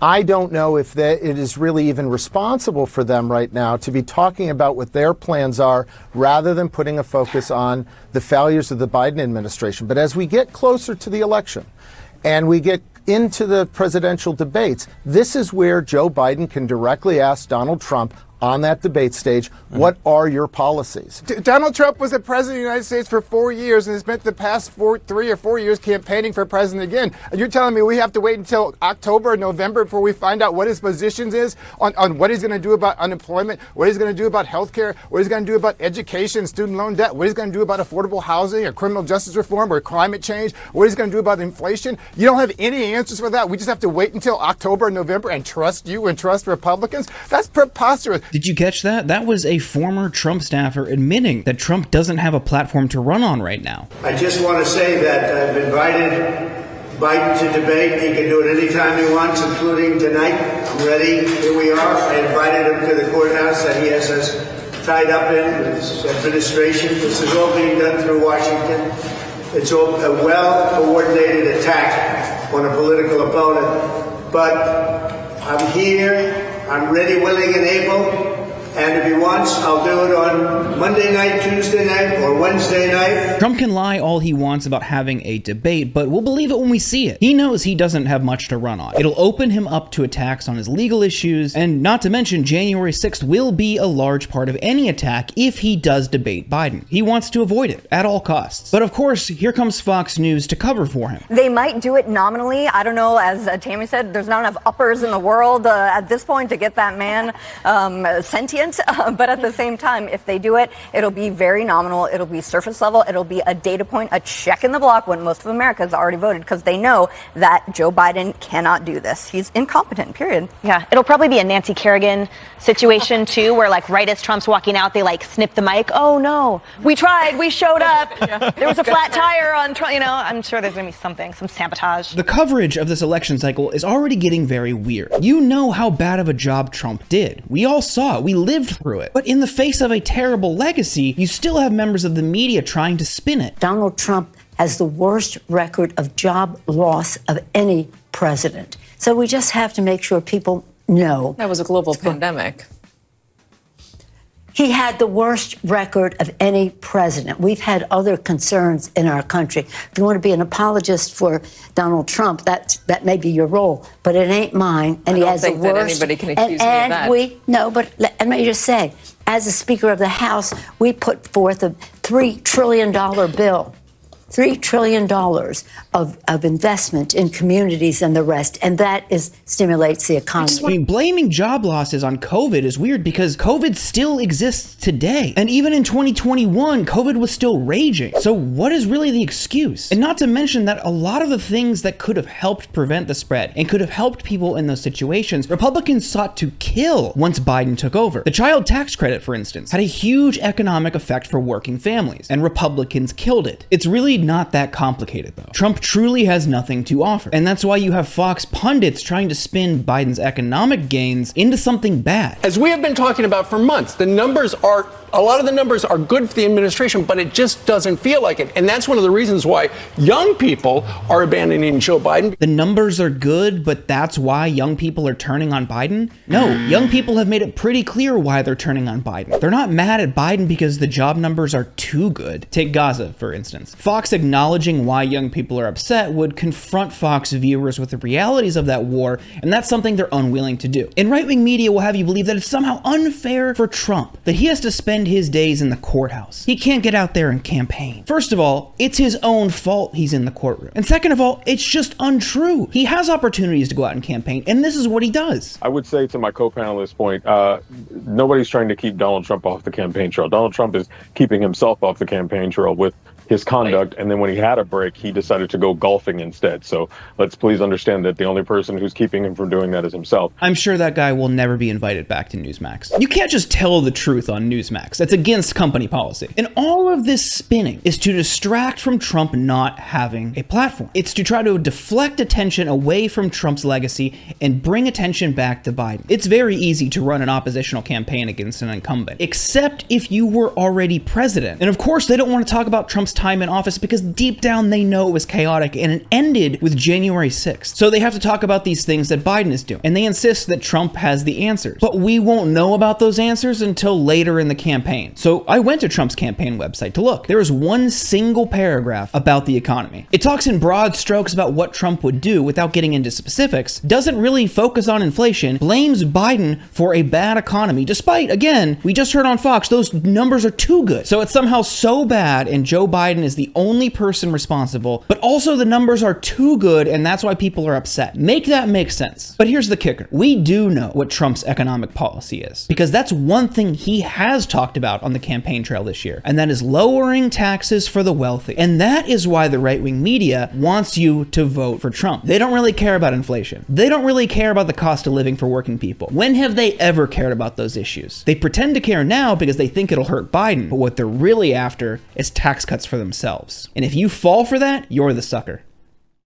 I don't know if it is really even responsible for them right now to be talking about what their plans are rather than putting a focus on the failures of the Biden administration. But as we get closer to the election and we get into the presidential debates, this is where Joe Biden can directly ask Donald Trump on that debate stage, what are your policies? Donald Trump was the president of the United States for 4 years and has spent the past 3 or 4 years campaigning for president again. And you're telling me we have to wait until October or November before we find out what his positions is on what he's going to do about unemployment, what he's going to do about health care, what he's going to do about education, student loan debt, what he's going to do about affordable housing or criminal justice reform or climate change, what he's going to do about inflation. You don't have any answers for that. We just have to wait until October or November and trust you and trust Republicans. That's preposterous. Did you catch that? That was a former Trump staffer admitting that Trump doesn't have a platform to run on right now. I just want to say that I've invited Biden to debate. He can do it anytime he wants, including tonight. I'm ready. Here we are. I invited him to the courthouse that he has us tied up in with his administration. This is all being done through Washington. It's all a well-coordinated attack on a political opponent. But I'm here. I'm ready, willing, and able. And if he wants, I'll do it on Monday night, Tuesday night, or Wednesday night. Trump can lie all he wants about having a debate, but we'll believe it when we see it. He knows he doesn't have much to run on. It'll open him up to attacks on his legal issues, and not to mention January 6th will be a large part of any attack if he does debate Biden. He wants to avoid it at all costs. But of course, here comes Fox News to cover for him. They might do it nominally. I don't know, as Tammy said, there's not enough uppers in the world at this point to get that man sentient. But at the same time, if they do it, it'll be very nominal. It'll be surface level. It'll be a data point, a check in the block when most of America has already voted because they know that Joe Biden cannot do this. He's incompetent, period. Yeah, it'll probably be a Nancy Kerrigan situation, too, where, like, right as Trump's walking out, they, like, snip the mic. Oh, no, we tried. We showed up. There was a flat tire on Trump. You know, I'm sure there's going to be something, some sabotage. The coverage of this election cycle is already getting very weird. You know how bad of a job Trump did. We all saw it. We lived through it. But in the face of a terrible legacy, you still have members of the media trying to spin it. Donald Trump has the worst record of job loss of any president. So we just have to make sure people know. That was a global pandemic. He had the worst record of any president. We've had other concerns in our country. If you want to be an apologist for Donald Trump, that may be your role, but it ain't mine. And I he don't has think the that worst. anybody can accuse me of that. But let me just say, as a Speaker of the House, we put forth a $3 trillion bill. $3 trillion of investment in communities and the rest, and that stimulates the economy. I mean, blaming job losses on COVID is weird because COVID still exists today. And even in 2021, COVID was still raging. So what is really the excuse? And not to mention that a lot of the things that could have helped prevent the spread and could have helped people in those situations, Republicans sought to kill once Biden took over. The child tax credit, for instance, had a huge economic effect for working families, and Republicans killed it. It's really not that complicated, though. Trump truly has nothing to offer. And that's why you have Fox pundits trying to spin Biden's economic gains into something bad. As we have been talking about for months, a lot of the numbers are good for the administration, but it just doesn't feel like it. And that's one of the reasons why young people are abandoning Joe Biden. The numbers are good, but that's why young people are turning on Biden? No, young people have made it pretty clear why they're turning on Biden. They're not mad at Biden because the job numbers are too good. Take Gaza, for instance. Fox acknowledging why young people are upset would confront Fox viewers with the realities of that war, and that's something they're unwilling to do. And right-wing media will have you believe that it's somehow unfair for Trump, that he has to spend his days in the courthouse. He can't get out there and campaign. First of all, it's his own fault he's in the courtroom. And second of all, it's just untrue. He has opportunities to go out and campaign, and this is what he does. I would say to my co-panelist's point, nobody's trying to keep Donald Trump off the campaign trail. Donald Trump is keeping himself off the campaign trail with his conduct, and then when he had a break, he decided to go golfing instead. So let's please understand that the only person who's keeping him from doing that is himself. I'm sure that guy will never be invited back to Newsmax. You can't just tell the truth on Newsmax. That's against company policy. And all of this spinning is to distract from Trump not having a platform. It's to try to deflect attention away from Trump's legacy and bring attention back to Biden. It's very easy to run an oppositional campaign against an incumbent, except if you were already president. And of course, they don't want to talk about Trump's time in office because deep down they know it was chaotic and it ended with January 6th. So they have to talk about these things that Biden is doing. And they insist that Trump has the answers. But we won't know about those answers until later in the campaign. So I went to Trump's campaign website to look. There is one single paragraph about the economy. It talks in broad strokes about what Trump would do without getting into specifics, doesn't really focus on inflation, blames Biden for a bad economy, despite, again, we just heard on Fox, those numbers are too good. So it's somehow so bad and Joe Biden is the only person responsible, but also the numbers are too good and that's why people are upset. Make that make sense. But here's the kicker. We do know what Trump's economic policy is, because that's one thing he has talked about on the campaign trail this year, and that is lowering taxes for the wealthy. And that is why the right-wing media wants you to vote for Trump. They don't really care about inflation. They don't really care about the cost of living for working people. When have they ever cared about those issues? They pretend to care now because they think it'll hurt Biden, but what they're really after is tax cuts for themselves. And if you fall for that, you're the sucker.